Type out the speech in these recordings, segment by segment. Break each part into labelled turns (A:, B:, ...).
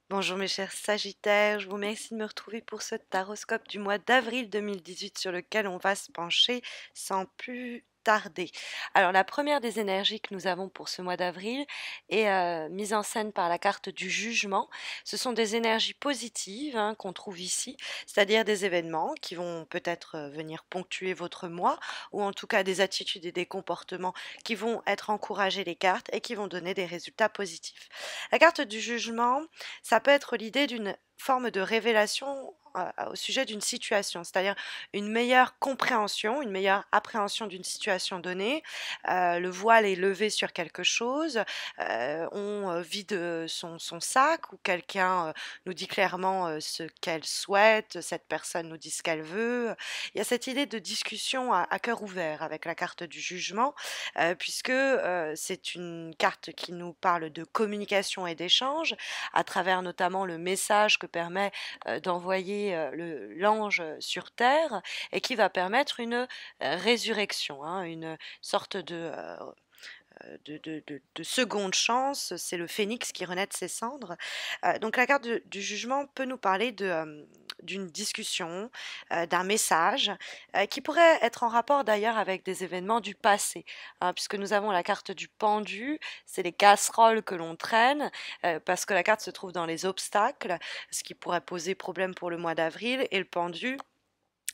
A: Bonjour mes chers Sagittaires, je vous remercie de me retrouver pour ce taroscope du mois d'avril 2018 sur lequel on va se pencher sans plus tarder. Alors la première des énergies que nous avons pour ce mois d'avril est mise en scène par la carte du jugement. Ce sont des énergies positives hein, qu'on trouve ici, c'est-à-dire des événements qui vont peut-être venir ponctuer votre mois ou en tout cas des attitudes et des comportements qui vont être encouragés les cartes et qui vont donner des résultats positifs. La carte du jugement, ça peut être l'idée d'une forme de révélation au sujet d'une situation, c'est-à-dire une meilleure compréhension, une meilleure appréhension d'une situation donnée. Le voile est levé sur quelque chose, on vide son sac ou quelqu'un nous dit clairement ce qu'elle souhaite, cette personne nous dit ce qu'elle veut. Il y a cette idée de discussion à cœur ouvert avec la carte du jugement, puisque c'est une carte qui nous parle de communication et d'échange, à travers notamment le message que permet d'envoyer l'ange sur Terre et qui va permettre une résurrection, hein, une sorte de seconde chance, c'est le phénix qui renaît de ses cendres. Donc la carte du jugement peut nous parler d'une discussion, d'un message, qui pourrait être en rapport d'ailleurs avec des événements du passé, hein, puisque nous avons la carte du pendu, c'est les casseroles que l'on traîne, parce que la carte se trouve dans les obstacles, ce qui pourrait poser problème pour le mois d'avril, et le pendu,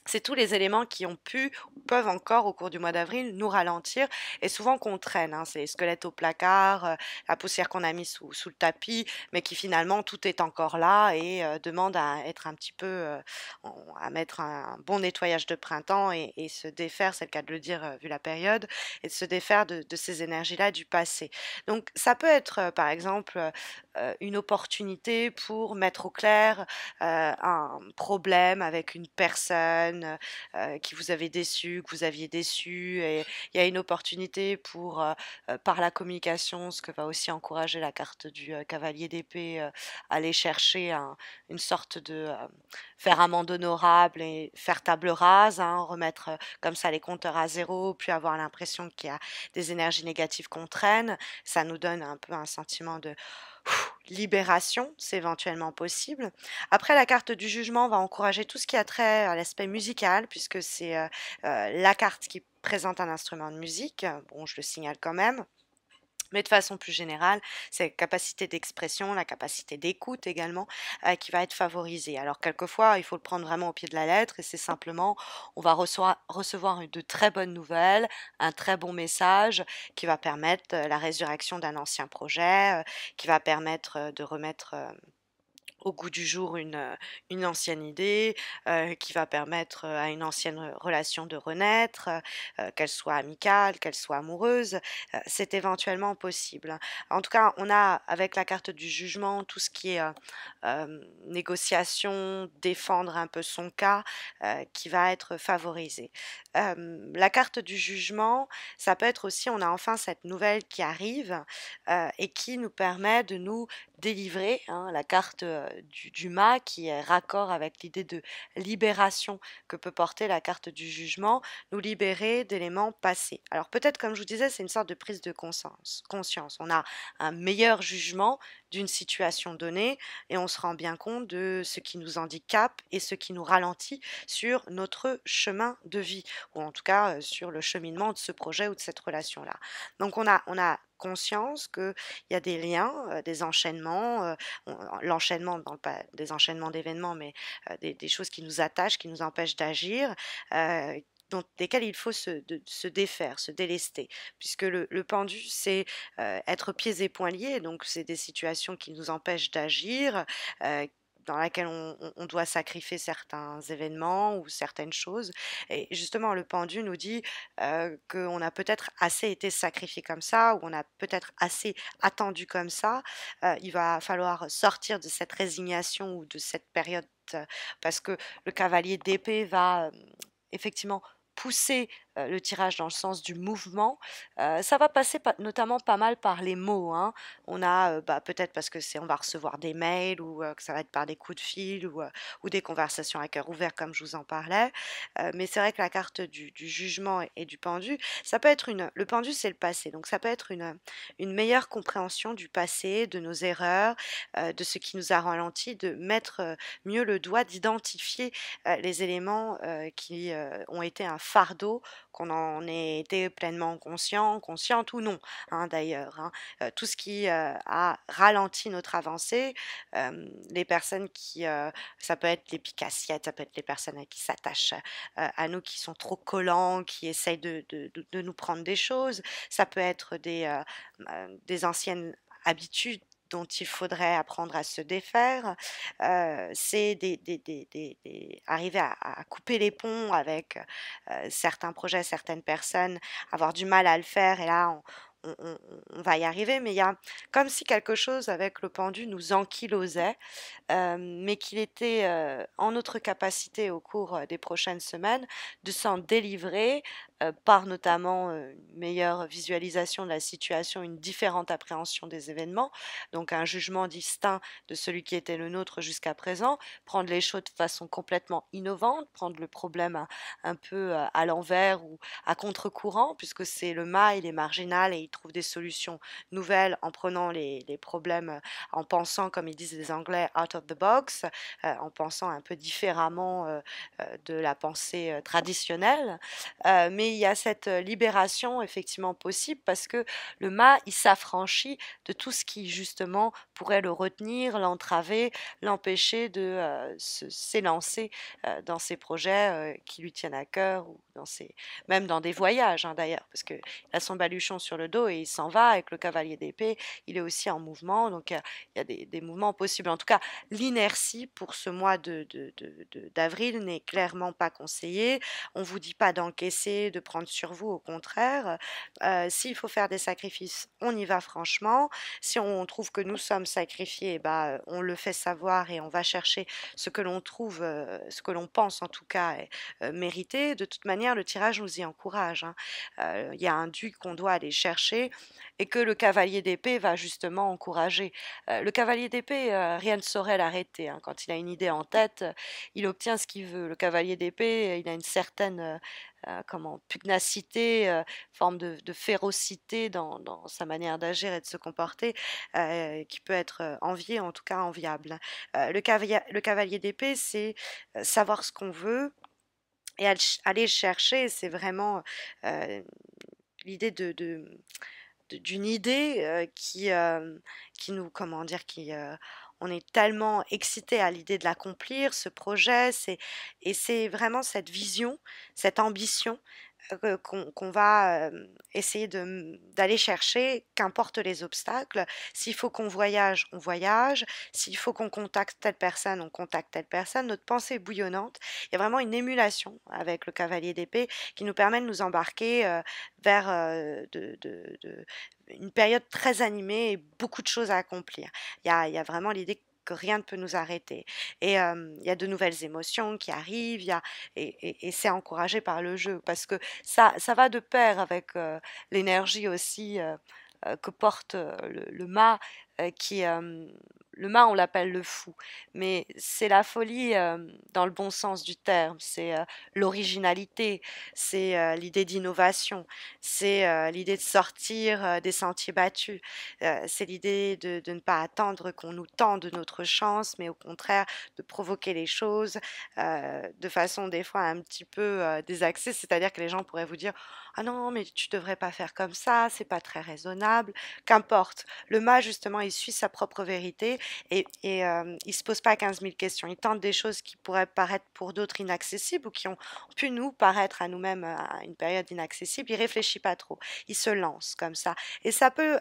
A: c'est tous les éléments qui ont pu ou peuvent encore au cours du mois d'avril nous ralentir et souvent qu'on traîne, hein. C'est les squelettes au placard, la poussière qu'on a mis sous le tapis, mais qui finalement tout est encore là et demande à être un petit peu, à mettre un bon nettoyage de printemps et se défaire, c'est le cas de le dire vu la période, et de se défaire de ces énergies-là du passé. Donc ça peut être par exemple une opportunité pour mettre au clair un problème avec une personne qui vous avait déçu, que vous aviez déçu, et il y a une opportunité pour, par la communication, ce que va aussi encourager la carte du cavalier d'épée, aller chercher une sorte de faire amende honorable et faire table rase, hein, remettre comme ça les compteurs à zéro, puis avoir l'impression qu'il y a des énergies négatives qu'on traîne. Ça nous donne un peu un sentiment de libération, c'est éventuellement possible. Après, la carte du jugement va encourager tout ce qui a trait à l'aspect musical, puisque c'est la carte qui présente un instrument de musique. Bon, je le signale quand même. Mais de façon plus générale, c'est la capacité d'expression, la capacité d'écoute également, qui va être favorisée. Alors quelquefois, il faut le prendre vraiment au pied de la lettre et c'est simplement, on va recevoir de très bonnes nouvelles, un très bon message qui va permettre la résurrection d'un ancien projet, qui va permettre de remettre au goût du jour une ancienne idée, qui va permettre, à une ancienne relation de renaître, qu'elle soit amicale, qu'elle soit amoureuse, c'est éventuellement possible. En tout cas, on a avec la carte du jugement tout ce qui est, négociation, défendre un peu son cas, qui va être favorisé. La carte du jugement, ça peut être aussi on a enfin cette nouvelle qui arrive, et qui nous permet de nous délivrer, hein, la carte du mât qui est raccord avec l'idée de libération que peut porter la carte du jugement, nous libérer d'éléments passés. Alors peut-être, comme je vous disais, c'est une sorte de prise de conscience. On a un meilleur jugement d'une situation donnée et on se rend bien compte de ce qui nous handicape et ce qui nous ralentit sur notre chemin de vie, ou en tout cas sur le cheminement de ce projet ou de cette relation-là. Donc on a conscience qu'il y a des liens, des enchaînements, l'enchaînement, dans pas des enchaînements d'événements, mais des choses qui nous attachent, qui nous empêchent d'agir, dont, desquelles il faut se défaire, se délester, puisque le pendu, c'est être pieds et poings liés, donc c'est des situations qui nous empêchent d'agir, dans laquelle on doit sacrifier certains événements ou certaines choses. Et justement, le pendu nous dit qu'on a peut-être assez été sacrifié comme ça, ou on a peut-être assez attendu comme ça. Il va falloir sortir de cette résignation ou de cette période, parce que le cavalier d'épée va effectivement pousser le tirage dans le sens du mouvement. Ça va passer notamment pas mal par les mots, hein. On a peut-être parce que on va recevoir des mails ou que ça va être par des coups de fil ou des conversations à cœur ouvert comme je vous en parlais. Mais c'est vrai que la carte du jugement et du pendu, ça peut être le pendu c'est le passé, donc ça peut être une meilleure compréhension du passé, de nos erreurs, de ce qui nous a ralenti, de mettre mieux le doigt, d'identifier les éléments qui ont été un fardeau, qu'on en ait été pleinement conscient, consciente ou non, hein, d'ailleurs, hein. Tout ce qui a ralenti notre avancée, les personnes ça peut être les piques-assiettes, ça peut être les personnes qui s'attachent à nous, qui sont trop collants, qui essayent de nous prendre des choses, ça peut être des anciennes habitudes dont il faudrait apprendre à se défaire, c'est arriver à couper les ponts avec certains projets, certaines personnes, avoir du mal à le faire et là on va y arriver, mais il y a comme si quelque chose avec le pendu nous ankylosait, mais qu'il était en notre capacité au cours des prochaines semaines de s'en délivrer par notamment une meilleure visualisation de la situation, une différente appréhension des événements, donc un jugement distinct de celui qui était le nôtre jusqu'à présent, prendre les choses de façon complètement innovante, prendre le problème un peu à l'envers ou à contre-courant, puisque c'est le mât, il est marginal et il trouve des solutions nouvelles en prenant les problèmes, en pensant, comme ils disent les Anglais, out of the box, en pensant un peu différemment de la pensée traditionnelle. Mais il y a cette libération effectivement possible parce que le mât, il s'affranchit de tout ce qui justement pourrait le retenir, l'entraver, l'empêcher de s'élancer dans ses projets qui lui tiennent à cœur ou même dans des voyages, hein, d'ailleurs, parce qu'il a son baluchon sur le dos et il s'en va avec le cavalier d'épée, il est aussi en mouvement, donc il y a des mouvements possibles. En tout cas, l'inertie pour ce mois d'avril n'est clairement pas conseillée. On ne vous dit pas d'encaisser, de prendre sur vous, au contraire. S'il faut faire des sacrifices, on y va franchement. Si on trouve que nous sommes sacrifiés, bah, on le fait savoir et on va chercher ce que l'on trouve, ce que l'on pense en tout cas mériter. De toute manière, le tirage nous y encourage, hein. Il y a un dû qu'on doit aller chercher et que le cavalier d'épée va justement encourager. Le cavalier d'épée, rien ne saurait l'arrêter, hein. Quand il a une idée en tête, il obtient ce qu'il veut. Le cavalier d'épée, il a une certaine pugnacité, forme de férocité dans sa manière d'agir et de se comporter, qui peut être enviée, en tout cas enviable. Le cavalier d'épée, c'est savoir ce qu'on veut et aller le chercher. C'est vraiment l'idée d'une idée qui nous, comment dire, on est tellement excité à l'idée de l'accomplir, ce projet, et c'est vraiment cette vision, cette ambition qu'on va essayer d'aller chercher, qu'importe les obstacles. S'il faut qu'on voyage, on voyage. S'il faut qu'on contacte telle personne, on contacte telle personne. Notre pensée est bouillonnante. Il y a vraiment une émulation avec le cavalier d'épée qui nous permet de nous embarquer vers une période très animée et beaucoup de choses à accomplir. Il y a vraiment l'idée que rien ne peut nous arrêter. Et il y a de nouvelles émotions qui arrivent, et c'est encouragé par le jeu, parce que ça va de pair avec l'énergie aussi que porte le mât, qui le mât on l'appelle le fou, mais c'est la folie dans le bon sens du terme, c'est l'originalité, c'est l'idée d'innovation, c'est l'idée de sortir des sentiers battus, c'est l'idée de ne pas attendre qu'on nous tende notre chance, mais au contraire de provoquer les choses de façon des fois un petit peu désaxée, c'est-à-dire que les gens pourraient vous dire: «Ah non, mais tu devrais pas faire comme ça, c'est pas très raisonnable». Qu'importe, le mât justement, il suit sa propre vérité et il se pose pas 15 000 questions. Il tente des choses qui pourraient paraître pour d'autres inaccessibles ou qui ont pu nous paraître à nous-mêmes à une période inaccessible. Il réfléchit pas trop, il se lance comme ça et ça peut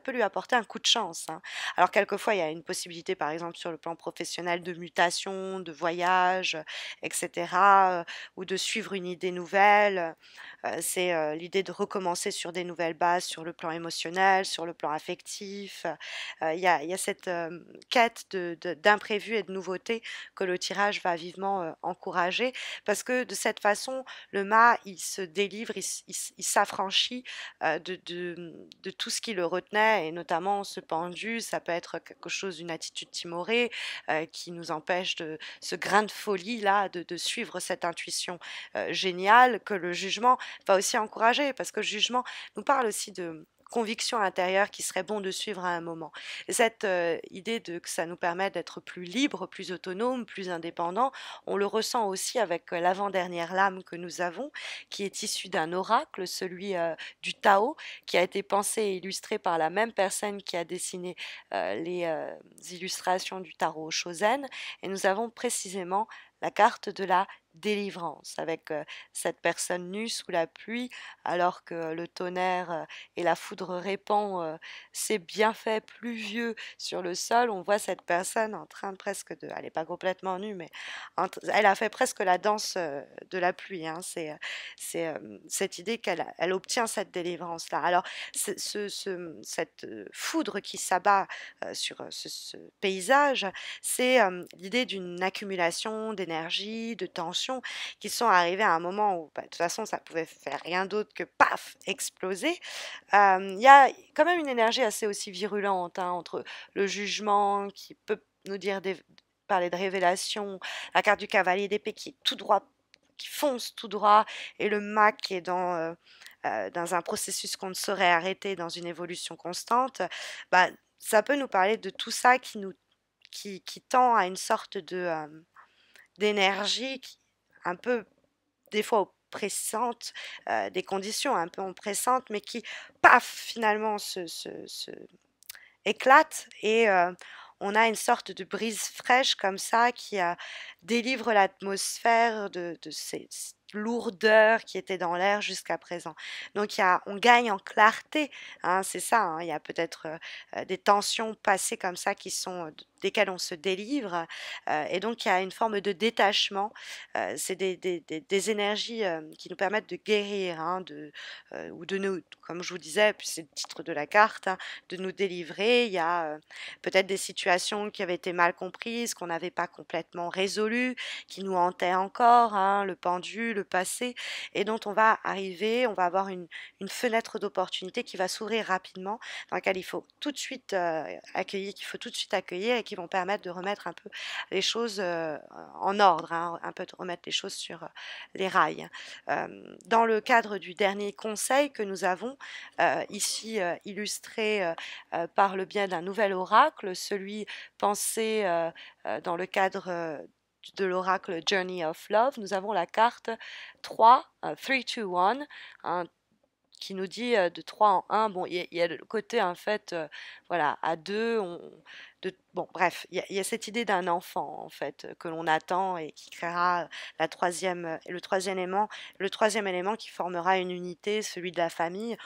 A: lui apporter un coup de chance, hein. Alors quelquefois, il y a une possibilité, par exemple sur le plan professionnel, de mutation, de voyage, etc., ou de suivre une idée nouvelle. C'est l'idée de recommencer sur des nouvelles bases, sur le plan émotionnel, sur le plan affectif. Il y a cette quête d'imprévus et de nouveautés que le tirage va vivement encourager, parce que de cette façon, le mât, il se délivre, il s'affranchit de tout ce qui le retenait, et notamment ce pendu, ça peut être quelque chose, une attitude timorée qui nous empêche de ce grain de folie là, de suivre cette intuition géniale que le jugement va aussi encourager, parce que le jugement nous parle aussi de conviction intérieure qui serait bon de suivre à un moment. Et cette idée que ça nous permet d'être plus libre, plus autonome, plus indépendant, on le ressent aussi avec l'avant-dernière lame que nous avons, qui est issue d'un oracle, celui du Tao, qui a été pensé et illustré par la même personne qui a dessiné les illustrations du tarot Shozen. Et nous avons précisément la carte de la délivrance, avec cette personne nue sous la pluie, alors que le tonnerre et la foudre répand ses bienfaits pluvieux sur le sol. On voit cette personne en train presque de, elle n'est pas complètement nue, mais elle a fait presque la danse de la pluie, hein. C'est cette idée qu'elle obtient cette délivrance-là. Alors, cette foudre qui s'abat sur ce paysage, c'est l'idée d'une accumulation d'énergie, de tension, qui sont arrivés à un moment où, bah, de toute façon, ça pouvait faire rien d'autre que paf, exploser. Il y a quand même une énergie assez aussi virulente, hein, entre le jugement qui peut nous dire parler de révélation, la carte du cavalier d'épée qui est tout droit, qui fonce tout droit, et le mât qui est dans un processus qu'on ne saurait arrêter, dans une évolution constante. Bah, ça peut nous parler de tout ça qui tend à une sorte d'énergie un peu, des fois, oppressante, des conditions un peu oppressantes, mais qui, paf, finalement, éclate, et on a une sorte de brise fraîche comme ça qui délivre l'atmosphère de ces lourdeurs qui étaient dans l'air jusqu'à présent. Donc on gagne en clarté, hein, c'est ça, hein, il y a peut-être des tensions passées comme ça desquelles on se délivre, et donc il y a une forme de détachement. C'est des énergies qui nous permettent de guérir, hein, ou de nous, comme je vous disais, puis c'est le titre de la carte, hein, de nous délivrer. Il y a peut-être des situations qui avaient été mal comprises, qu'on n'avait pas complètement résolues, qui nous hantaient encore, hein, le pendu, le passé, et dont on va avoir une fenêtre d'opportunité qui va s'ouvrir rapidement, dans laquelle il faut tout de suite accueillir, et qui vont permettre de remettre un peu les choses en ordre, hein, un peu de remettre les choses sur les rails. Dans le cadre du dernier conseil que nous avons, ici illustré par le biais d'un nouvel oracle, celui pensé dans le cadre de l'oracle Journey of Love, nous avons la carte 3, 3, 2, 1, hein, qui nous dit de 3 en 1. Bon, il y a le côté, en fait, voilà, à 2, bon, bref, il y a cette idée d'un enfant, en fait, que l'on attend, et qui créera le troisième élément qui formera une unité, celui de la famille.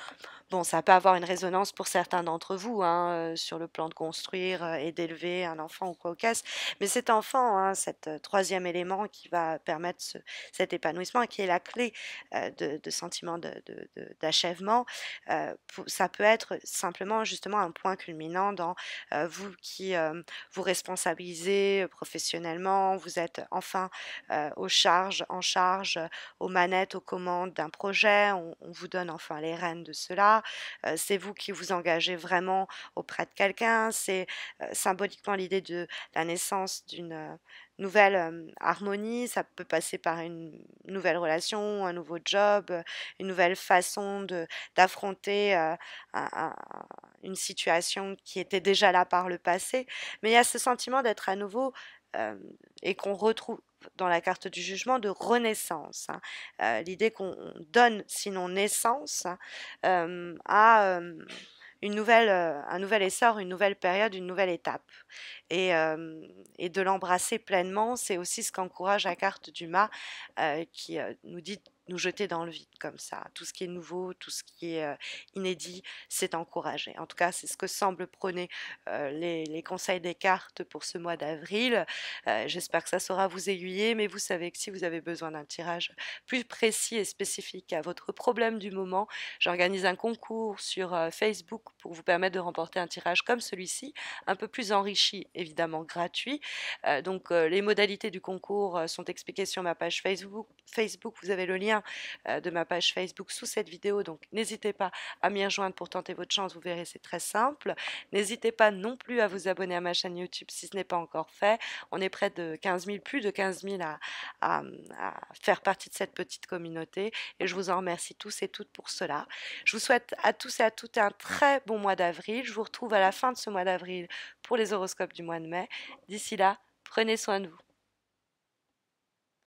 A: Bon, ça peut avoir une résonance pour certains d'entre vous, hein, sur le plan de construire et d'élever un enfant ou quoi au caisse. Mais cet enfant, hein, cet troisième élément qui va permettre cet épanouissement, et qui est la clé de sentiment d'achèvement, ça peut être simplement justement un point culminant dans vous qui vous responsabilisez professionnellement, vous êtes enfin en charge, aux manettes, aux commandes d'un projet, on vous donne enfin les rênes de cela, c'est vous qui vous engagez vraiment auprès de quelqu'un, c'est symboliquement l'idée de la naissance d'une nouvelle harmonie, ça peut passer par une nouvelle relation, un nouveau job, une nouvelle façon d'affronter une situation qui était déjà là par le passé, mais il y a ce sentiment d'être à nouveau, euh, et qu'on retrouve dans la carte du jugement, de renaissance, hein. L'idée qu'on donne, sinon naissance, à un nouvel essor, une nouvelle période, une nouvelle étape. Et de l'embrasser pleinement, c'est aussi ce qu'encourage la carte du mât, qui nous dit nous jeter dans le vide comme ça. Tout ce qui est nouveau, tout ce qui est inédit, c'est encouragé. En tout cas, c'est ce que semblent prôner les conseils des cartes pour ce mois d'avril. J'espère que ça saura vous aiguiller, mais vous savez que si vous avez besoin d'un tirage plus précis et spécifique à votre problème du moment, j'organise un concours sur Facebook pour vous permettre de remporter un tirage comme celui-ci, un peu plus enrichi, évidemment gratuit. Les modalités du concours sont expliquées sur ma page Facebook. Vous avez le lien de ma page Facebook sous cette vidéo, donc n'hésitez pas à m'y rejoindre pour tenter votre chance, vous verrez, c'est très simple. N'hésitez pas non plus à vous abonner à ma chaîne YouTube si ce n'est pas encore fait. On est près de 15 000, plus de 15 000 à faire partie de cette petite communauté et je vous en remercie tous et toutes pour cela. Je vous souhaite à tous et à toutes un très bon mois d'avril. Je vous retrouve à la fin de ce mois d'avril pour les horoscopes du mois de mai. D'ici là, prenez soin de vous.